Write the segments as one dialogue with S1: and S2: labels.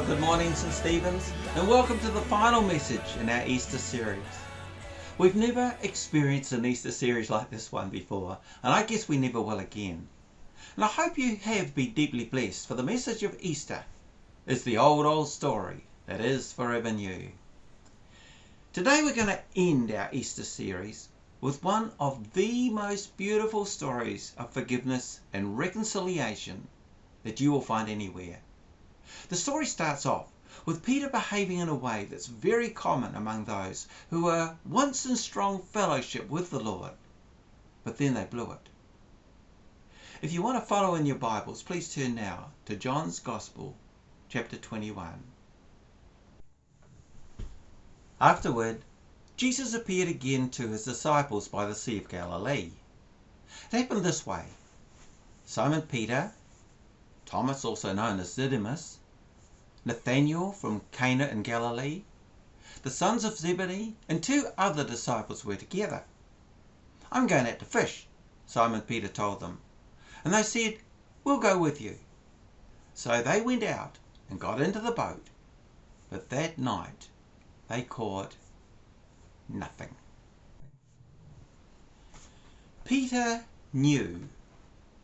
S1: good morning, St. Stephen's, and welcome to the final message in our Easter series. We've never experienced an Easter series like this one before, and I guess we never will again. And I hope you have been deeply blessed, for the message of Easter is the old story that is forever new. Today we're going to end our Easter series with one of the most beautiful stories of forgiveness and reconciliation that you will find anywhere. The story starts off with Peter behaving in a way that's very common among those who were once in strong fellowship with the Lord, but then they blew it. If you want to follow in your Bibles, please turn now to John's Gospel, chapter 21. Afterward, Jesus appeared again to his disciples by the Sea of Galilee. It happened this way. Simon Peter, Thomas, also known as Didymus, Nathanael from Cana in Galilee, the sons of Zebedee, and two other disciples were together. "I'm going out to fish," Simon Peter told them. And they said, "We'll go with you." So they went out and got into the boat, but that night they caught nothing. Peter knew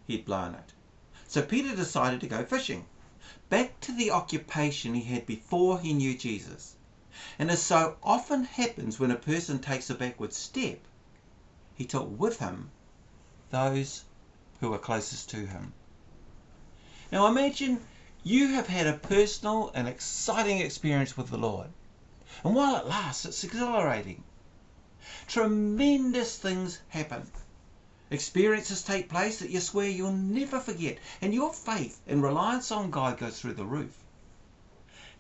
S1: he'd blown it. So Peter decided to go fishing, back to the occupation he had before he knew Jesus. And as so often happens when a person takes a backward step, he took with him those who were closest to him. Now imagine you have had a personal and exciting experience with the Lord. And while it lasts, it's exhilarating. Tremendous things happen. Experiences take place that you swear you'll never forget, and your faith and reliance on God goes through the roof.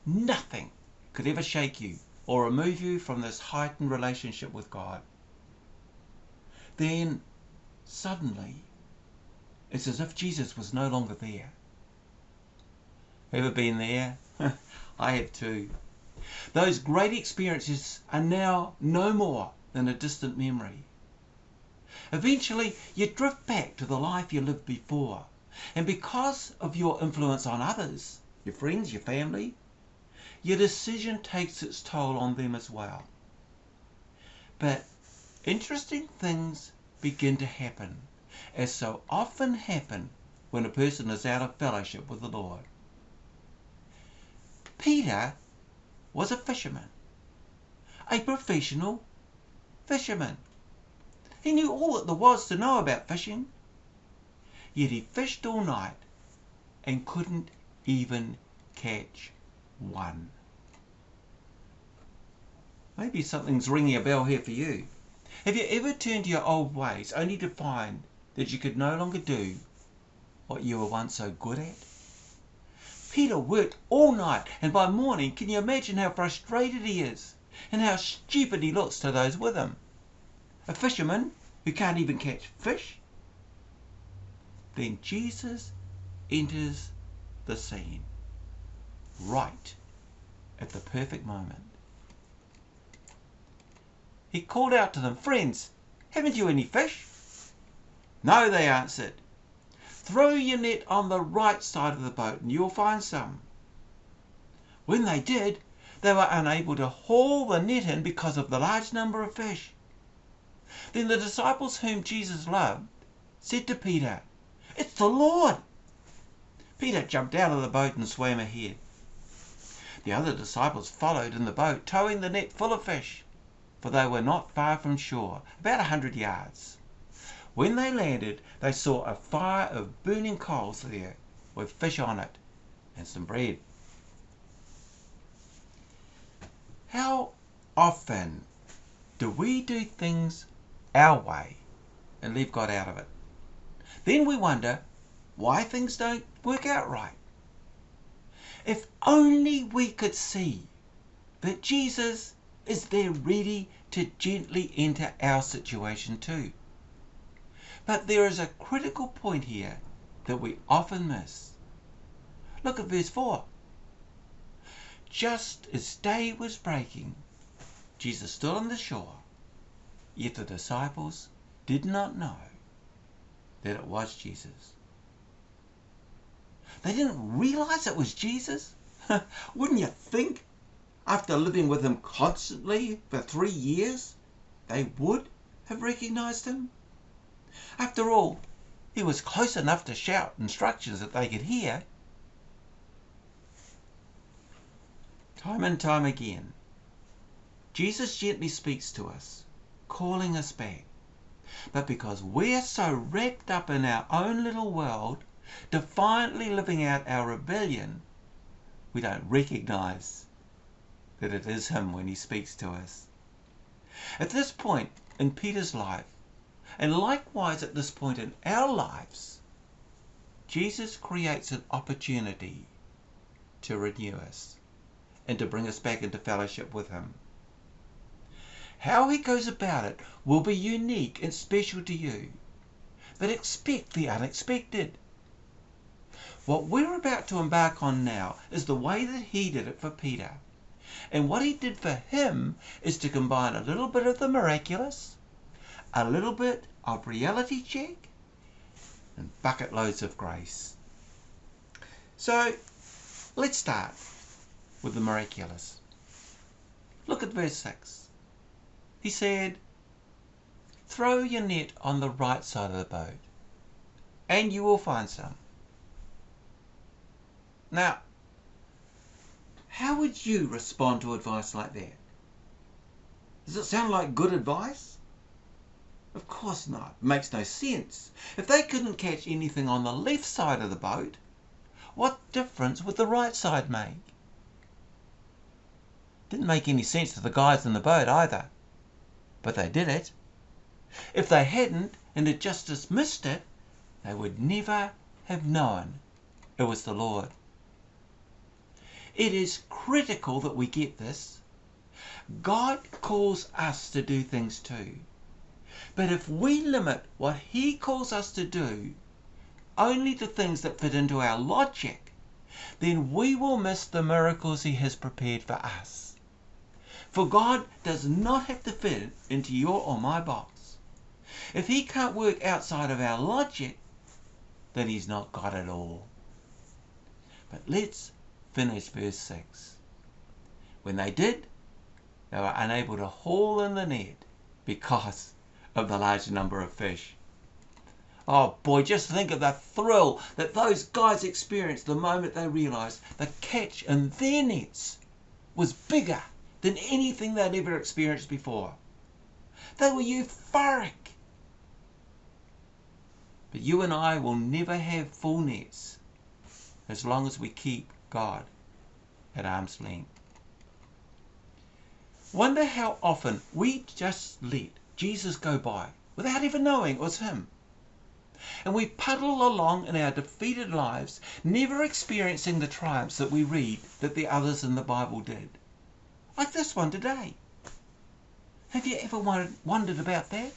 S1: Nothing could ever shake you or remove you from this heightened relationship with God. Then, suddenly, it's as if Jesus was no longer there. Ever been there? I have too. Those great experiences are now no more than a distant memory. Eventually, you drift back to the life you lived before, and because of your influence on others, your friends, your family, your decision takes its toll on them as well. But interesting things begin to happen, as so often happen when a person is out of fellowship with the Lord. Peter was a fisherman, a professional fisherman. He knew all that there was to know about fishing, yet he fished all night and couldn't even catch one. Maybe something's ringing a bell here for you. Have you ever turned to your old ways only to find that you could no longer do what you were once so good at? Peter worked all night, and by morning, can you imagine how frustrated he is and how stupid he looks to those with him? A fisherman who can't even catch fish? Then Jesus enters the scene right at the perfect moment. He called out to them, "Friends, haven't you any fish?" "No," they answered. "Throw your net on the right side of the boat and you'll find some." When they did, they were unable to haul the net in because of the large number of fish. Then the disciples whom Jesus loved said to Peter, "It's the Lord." Peter jumped out of the boat and swam ahead. The other disciples followed in the boat, towing the net full of fish, for they were not far from shore, about 100 yards. When they landed, they saw a fire of burning coals there, with fish on it and some bread. How often do we do things our way and leave God out of it? Then we wonder why things don't work out right. If only we could see that Jesus is there ready to gently enter our situation too. But there is a critical point here that we often miss. Look at verse 4. Just as day was breaking, Jesus stood on the shore, yet the disciples did not know that it was Jesus. They didn't realize it was Jesus. Wouldn't you think, after living with him constantly for 3 years, they would have recognised him? After all, he was close enough to shout instructions that they could hear. Time and time again, Jesus gently speaks to us, calling us back. But because we're so wrapped up in our own little world, defiantly living out our rebellion, we don't recognise that it is him when he speaks to us. At this point in Peter's life, and likewise at this point in our lives, Jesus creates an opportunity to renew us and to bring us back into fellowship with him. How he goes about it will be unique and special to you, but expect the unexpected. What we're about to embark on now is the way that he did it for Peter. And what he did for him is to combine a little bit of the miraculous, a little bit of reality check, and bucket loads of grace. So let's start with the miraculous. Look at verse 6. He said, "Throw your net on the right side of the boat, and you will find some." Now, how would you respond to advice like that? Does it sound like good advice? Of course not. It makes no sense. If they couldn't catch anything on the left side of the boat, what difference would the right side make? Didn't make any sense to the guys in the boat either. But they did it. If they hadn't and had just dismissed it, they would never have known it was the Lord. It is critical that we get this. God calls us to do things too. But if we limit what he calls us to do only to things that fit into our logic, then we will miss the miracles he has prepared for us. For God does not have to fit into your or my box. If he can't work outside of our logic, then he's not God at all. But let's finish verse 6. When they did, they were unable to haul in the net because of the large number of fish. Oh boy, just think of the thrill that those guys experienced the moment they realised the catch in their nets was bigger than anything they'd ever experienced before. They were euphoric. But you and I will never have full nets as long as we keep God at arm's length. Wonder how often we just let Jesus go by without even knowing it was him. And we puddle along in our defeated lives, never experiencing the triumphs that we read that the others in the Bible did. Like this one today. Have you ever wondered about that?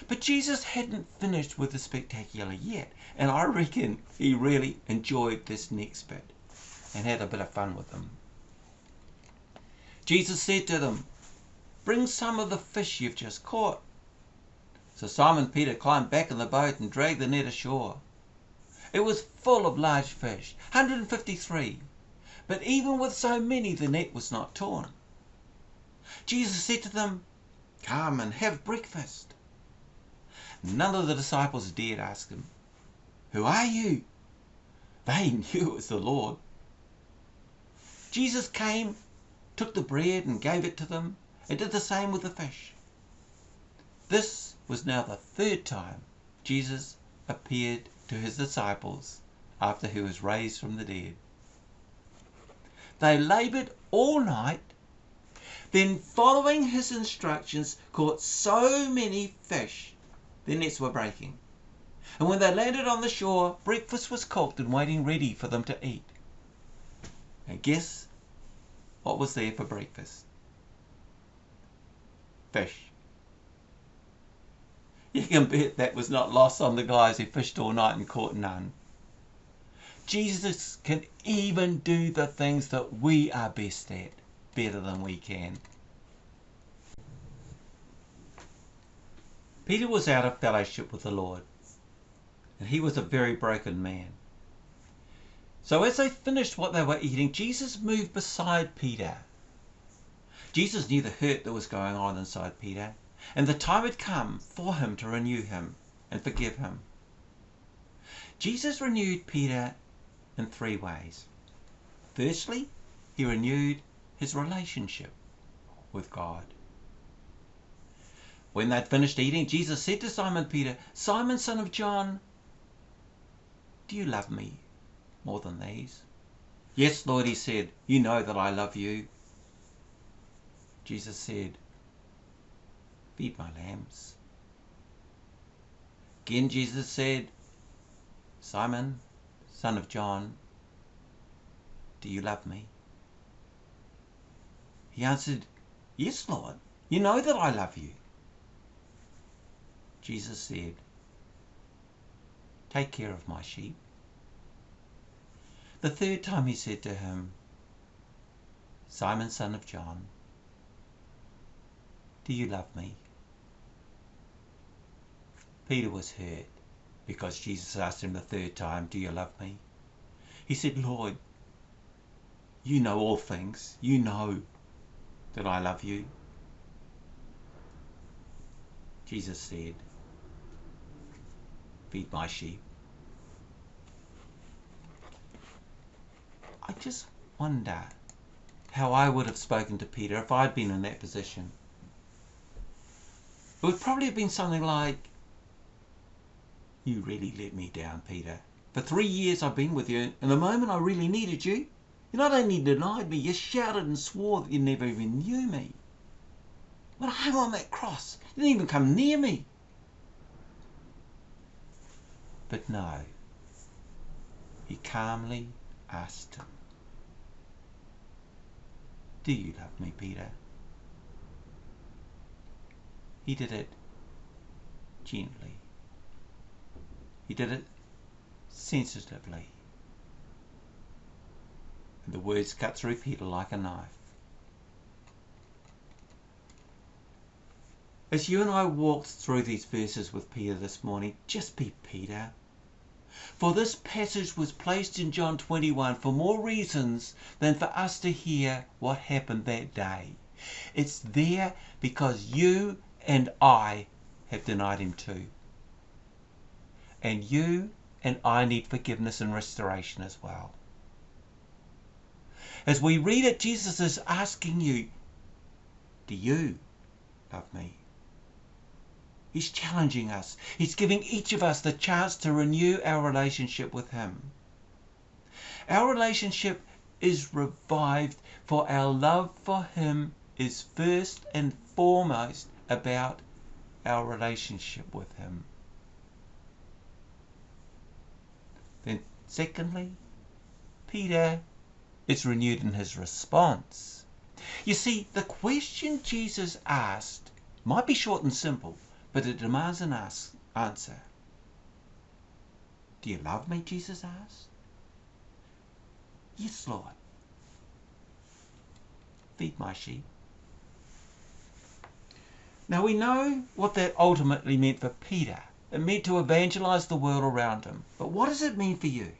S1: But Jesus hadn't finished with the spectacular yet, and I reckon he really enjoyed this next bit and had a bit of fun with them. Jesus said to them, "Bring some of the fish you've just caught." So Simon Peter climbed back in the boat and dragged the net ashore. It was full of large fish, 153, but even with so many the net was not torn. Jesus said to them, "Come and have breakfast." None of the disciples dared ask him, "Who are you?" They knew it was the Lord. Jesus came, took the bread and gave it to them, and did the same with the fish. This was now the third time Jesus appeared to his disciples after he was raised from the dead. They laboured all night, then following his instructions caught so many fish their nets were breaking. And when they landed on the shore, breakfast was cooked and waiting ready for them to eat. And guess what was there for breakfast? Fish. You can bet that was not lost on the guys who fished all night and caught none. Jesus can even do the things that we are best at better than we can. Peter was out of fellowship with the Lord, and he was a very broken man. So as they finished what they were eating, Jesus moved beside Peter. Jesus knew the hurt that was going on inside Peter, and the time had come for him to renew him and forgive him. Jesus renewed Peter in 3 ways. Firstly, he renewed his relationship with God. When they'd finished eating, Jesus said to Simon Peter, "Simon, son of John, do you love me more than these?" "Yes, Lord," he said, "you know that I love you." Jesus said, "Feed my lambs." Again Jesus said, "Simon, son of John, do you love me?" He answered, "Yes, Lord, you know that I love you." Jesus said, "Take care of my sheep." The 3rd time he said to him, "Simon, son of John, do you love me?" Peter was hurt because Jesus asked him the 3rd time, "Do you love me?" He said, "Lord, you know all things. You know that I love you." Jesus said, "Feed my sheep." I just wonder how I would have spoken to Peter if I'd been in that position. It would probably have been something like, "You really let me down, Peter. For 3 years I've been with you, and the moment I really needed you, you not only denied me, you shouted and swore that you never even knew me. When I hung on that cross, you didn't even come near me." But no, he calmly asked him, "Do you love me, Peter?" He did it gently. He did it sensitively. And the words cut through Peter like a knife. As you and I walked through these verses with Peter this morning, just be Peter. For this passage was placed in John 21 for more reasons than for us to hear what happened that day. It's there because you and I have denied him too. And you and I need forgiveness and restoration as well. As we read it, Jesus is asking you, do you love me? He's challenging us. He's giving each of us the chance to renew our relationship with him. Our relationship is revived, for our love for him is first and foremost about our relationship with him. Then secondly, Peter is renewed in his response. You see, the question Jesus asked might be short and simple, but it demands an answer. "Do you love me?" Jesus asked. "Yes, Lord." "Feed my sheep." Now we know what that ultimately meant for Peter. It meant to evangelize the world around him. But what does it mean for you?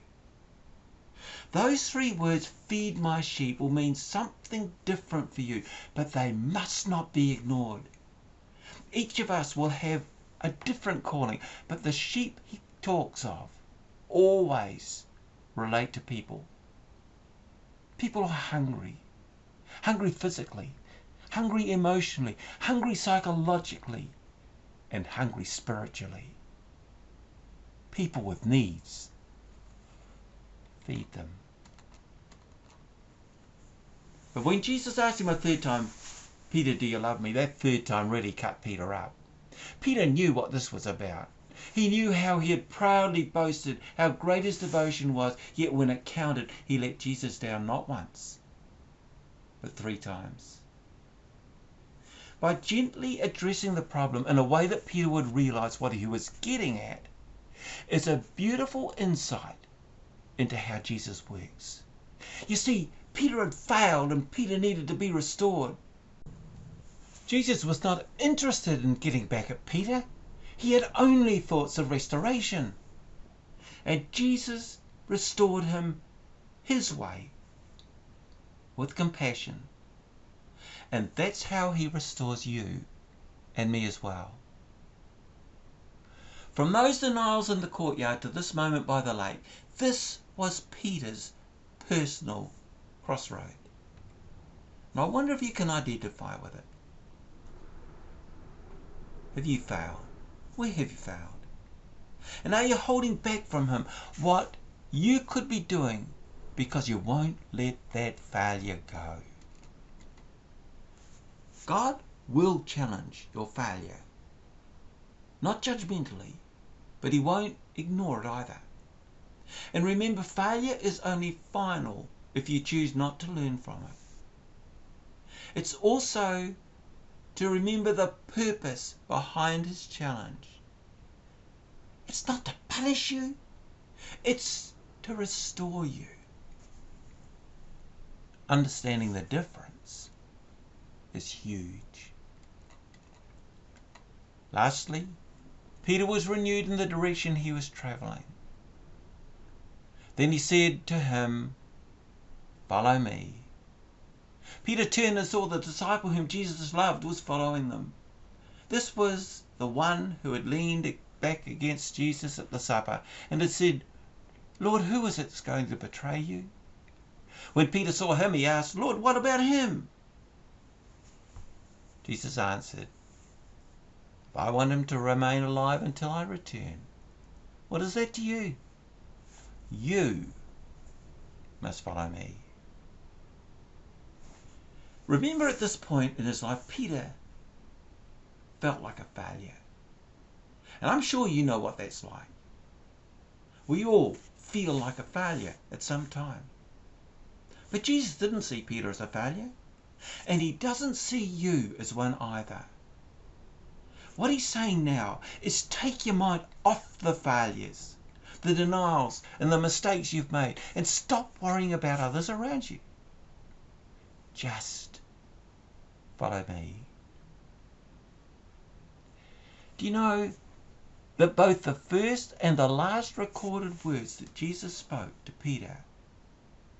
S1: Those 3 words, "feed my sheep," will mean something different for you, but they must not be ignored. Each of us will have a different calling, but the sheep he talks of always relate to people. People are hungry. Hungry physically, hungry emotionally, hungry psychologically, and hungry spiritually. People with needs. Feed them. But when Jesus asked him a 3rd time, "Peter, do you love me?" that 3rd time really cut Peter up. Peter knew what this was about. He knew how he had proudly boasted how great his devotion was, yet when it counted, he let Jesus down not once, but 3 times. By gently addressing the problem in a way that Peter would realize what he was getting at, is a beautiful insight into how Jesus works. You see, Peter had failed and Peter needed to be restored. Jesus was not interested in getting back at Peter. He had only thoughts of restoration. And Jesus restored him his way, with compassion. And that's how he restores you and me as well. From those denials in the courtyard to this moment by the lake, this was Peter's personal crossroad. And I wonder if you can identify with it. Have you failed? Where have you failed? And are you holding back from him what you could be doing because you won't let that failure go? God will challenge your failure. Not judgmentally, but he won't ignore it either. And remember, failure is only final if you choose not to learn from it. It's also to remember the purpose behind his challenge. It's not to punish you, it's to restore you. Understanding the difference is huge. Lastly, Peter was renewed in the direction he was travelling. Then he said to him, "Follow me." Peter turned and saw the disciple whom Jesus loved was following them. This was the one who had leaned back against Jesus at the supper and had said, "Lord, who is it that's going to betray you?" When Peter saw him, he asked, "Lord, what about him?" Jesus answered, "If I want him to remain alive until I return, what is that to you? You must follow me." Remember, at this point in his life, Peter felt like a failure. And I'm sure you know what that's like. We all feel like a failure at some time. But Jesus didn't see Peter as a failure, and he doesn't see you as one either. What he's saying now is take your mind off the failures, the denials and the mistakes you've made, and stop worrying about others around you. Just follow me. Do you know that both the first and the last recorded words that Jesus spoke to Peter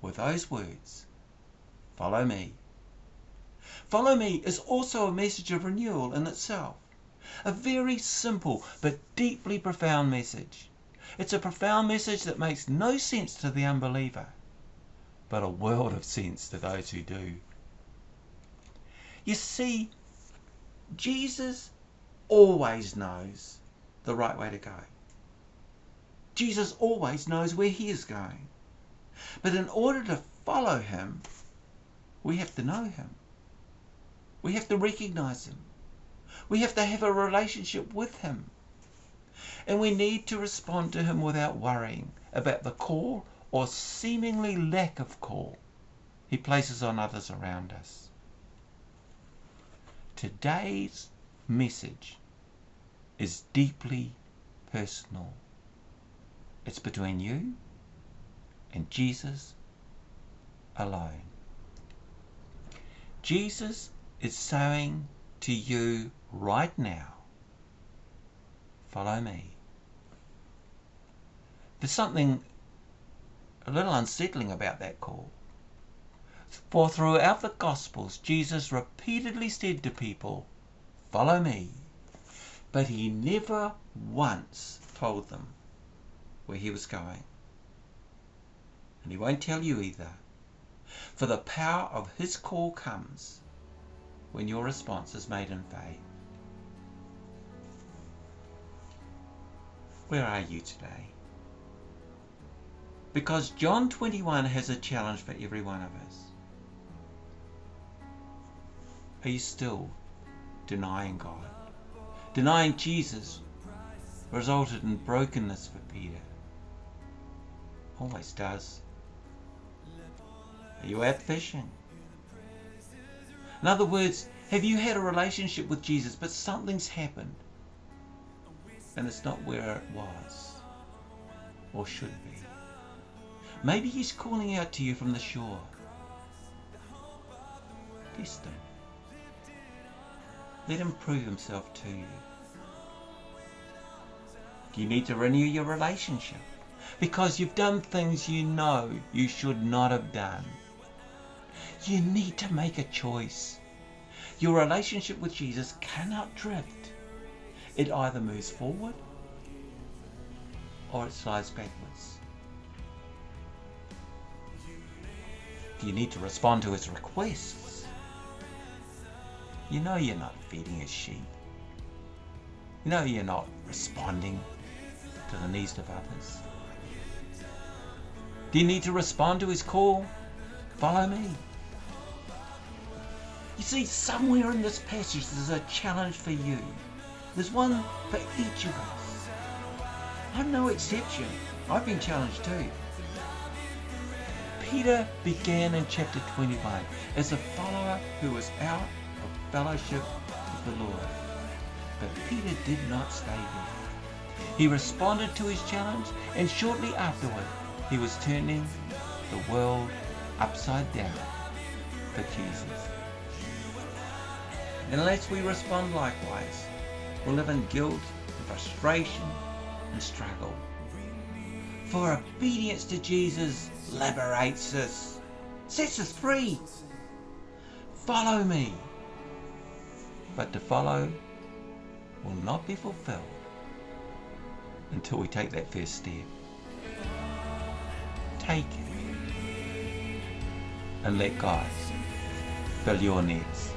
S1: were those words, "Follow me"? Follow me is also a message of renewal in itself. A very simple but deeply profound message. It's a profound message that makes no sense to the unbeliever, but a world of sense to those who do. You see, Jesus always knows the right way to go. Jesus always knows where he is going. But in order to follow him, we have to know him. We have to recognize him. We have to have a relationship with him. And we need to respond to him without worrying about the call or seemingly lack of call he places on others around us. Today's message is deeply personal. It's between you and Jesus alone. Jesus is saying to you right now, follow me. There's something a little unsettling about that call. For throughout the Gospels, Jesus repeatedly said to people, follow me. But he never once told them where he was going. And he won't tell you either. For the power of his call comes when your response is made in faith. Where are you today? Because John 21 has a challenge for every one of us. Are you still denying God? Denying Jesus resulted in brokenness for Peter. Always does. Are you out fishing? In other words, have you had a relationship with Jesus, but something's happened and it's not where it was or should be? Maybe he's calling out to you from the shore. Test him. Let him prove himself to you. Do you need to renew your relationship? because you've done things you know you should not have done. You need to make a choice. Your relationship with Jesus cannot drift. It either moves forward or it slides backwards. Do you need to respond to his requests? You know you're not feeding his sheep. You know you're not responding to the needs of others. Do you need to respond to his call? Follow me. You see, somewhere in this passage there's a challenge for you. There's one for each of us. I'm no exception. I've been challenged too. Peter began in chapter 21 as a follower who was out of fellowship with the Lord. But Peter did not stay there. He responded to his challenge, and shortly afterward he was turning the world upside down for Jesus. Unless we respond likewise, we'll live in guilt, frustration, and struggle. For obedience to Jesus liberates us, sets us free. Follow me. But to follow will not be fulfilled until we take that first step. Take it and let God fill your needs.